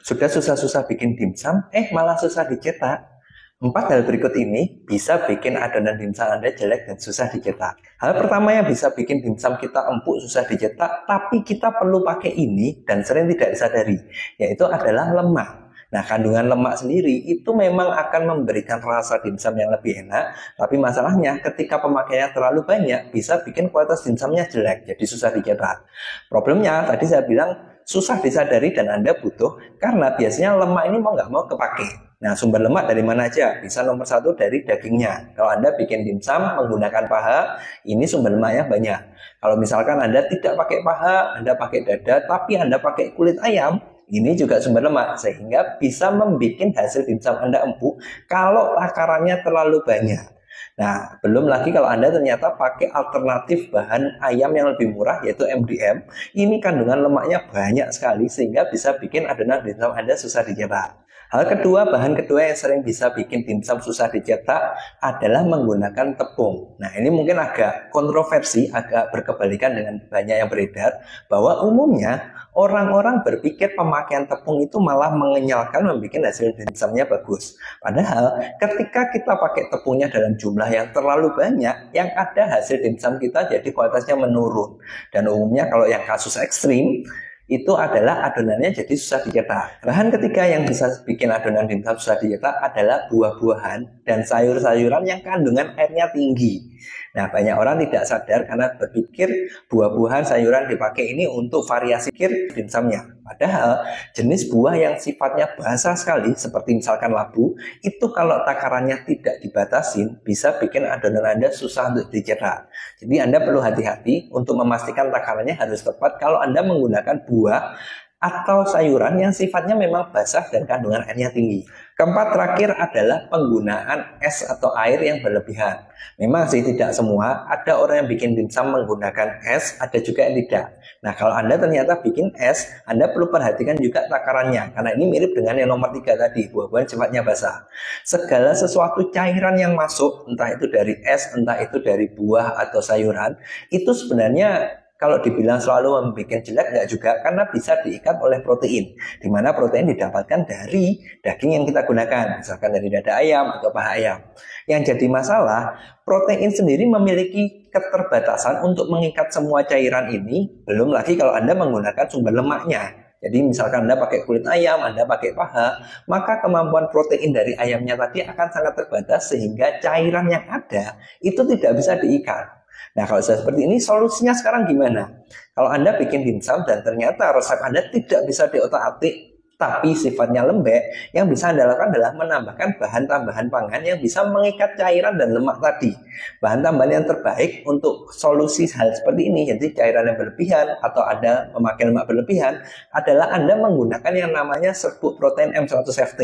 Sudah susah-susah bikin dimsum, malah susah dicetak. 4 hal berikut ini bisa bikin adonan dimsum Anda jelek dan susah dicetak. Hal pertama yang bisa bikin dimsum kita empuk, susah dicetak, tapi kita perlu pakai ini dan sering tidak disadari, yaitu adalah lemak. Nah, kandungan lemak sendiri itu memang akan memberikan rasa dimsum yang lebih enak, tapi masalahnya ketika pemakaiannya terlalu banyak bisa bikin kualitas dimsumnya jelek, jadi susah dicetak. Problemnya tadi saya bilang susah disadari dan Anda butuh karena biasanya lemak ini mau nggak mau kepake. Nah, sumber lemak dari mana aja? Bisa nomor 1 dari dagingnya. Kalau Anda bikin dimsum menggunakan paha, ini sumber lemaknya banyak. Kalau misalkan Anda tidak pakai paha, Anda pakai dada, tapi Anda pakai kulit ayam, ini juga sumber lemak, sehingga bisa membuat hasil dimsum Anda empuk kalau takarannya terlalu banyak. Nah, belum lagi kalau Anda ternyata pakai alternatif bahan ayam yang lebih murah, yaitu MDM. Ini kandungan lemaknya banyak sekali, sehingga bisa bikin adonan dimsum Anda susah dicetak. Bahan kedua yang sering bisa bikin dimsum susah dicetak adalah menggunakan tepung. Nah, ini mungkin agak kontroversi, agak berkebalikan dengan banyak yang beredar, bahwa umumnya orang-orang berpikir pemakaian tepung itu malah mengenyalkan, membuat hasil dimsumnya bagus. Padahal ketika kita pakai tepungnya dalam jumlah yang terlalu banyak, yang ada hasil dimsum kita jadi kualitasnya menurun. Dan umumnya kalau yang kasus ekstrim, itu adalah adonannya jadi susah dicetak. Bahan ketiga yang bisa bikin adonan dimsum susah dicetak adalah buah-buahan dan sayur-sayuran yang kandungan airnya tinggi. Nah, banyak orang tidak sadar karena berpikir buah-buahan sayuran dipakai ini untuk variasi dimsumnya. Padahal jenis buah yang sifatnya basah sekali seperti misalkan labu, itu kalau takarannya tidak dibatasin bisa bikin adonan Anda susah untuk dicetak. Jadi Anda perlu hati-hati untuk memastikan takarannya harus tepat kalau Anda menggunakan buah atau sayuran yang sifatnya memang basah dan kandungan airnya tinggi. Keempat terakhir adalah penggunaan es atau air yang berlebihan. Memang sih tidak semua, ada orang yang bikin dimsum menggunakan es, ada juga yang tidak. Nah, kalau Anda ternyata bikin es, Anda perlu perhatikan juga takarannya, karena ini mirip dengan yang nomor 3 tadi, buah-buahan sifatnya basah. Segala sesuatu cairan yang masuk, entah itu dari es, entah itu dari buah atau sayuran, itu sebenarnya kalau dibilang selalu membuat jelek, enggak juga, karena bisa diikat oleh protein, di mana protein didapatkan dari daging yang kita gunakan, misalkan dari dada ayam atau paha ayam. Yang jadi masalah, protein sendiri memiliki keterbatasan untuk mengikat semua cairan ini, belum lagi kalau Anda menggunakan sumber lemaknya. Jadi misalkan Anda pakai kulit ayam, Anda pakai paha, maka kemampuan protein dari ayamnya tadi akan sangat terbatas sehingga cairan yang ada itu tidak bisa diikat. Nah, kalau sudah seperti ini, solusinya sekarang gimana? Kalau Anda bikin dimsum dan ternyata resep Anda tidak bisa diotak-atik, tapi sifatnya lembek, yang bisa Anda lakukan adalah menambahkan bahan tambahan pangan yang bisa mengikat cairan dan lemak tadi. Bahan tambahan yang terbaik untuk solusi hal seperti ini, jadi cairan yang berlebihan atau Anda memakai lemak berlebihan, adalah Anda menggunakan yang namanya serbuk protein M100FT.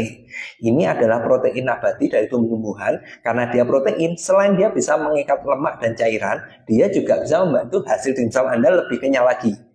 Ini adalah protein nabati dari tumbuh-tumbuhan. Karena dia protein, selain dia bisa mengikat lemak dan cairan, dia juga bisa membantu hasil dimsum Anda lebih kenyal lagi.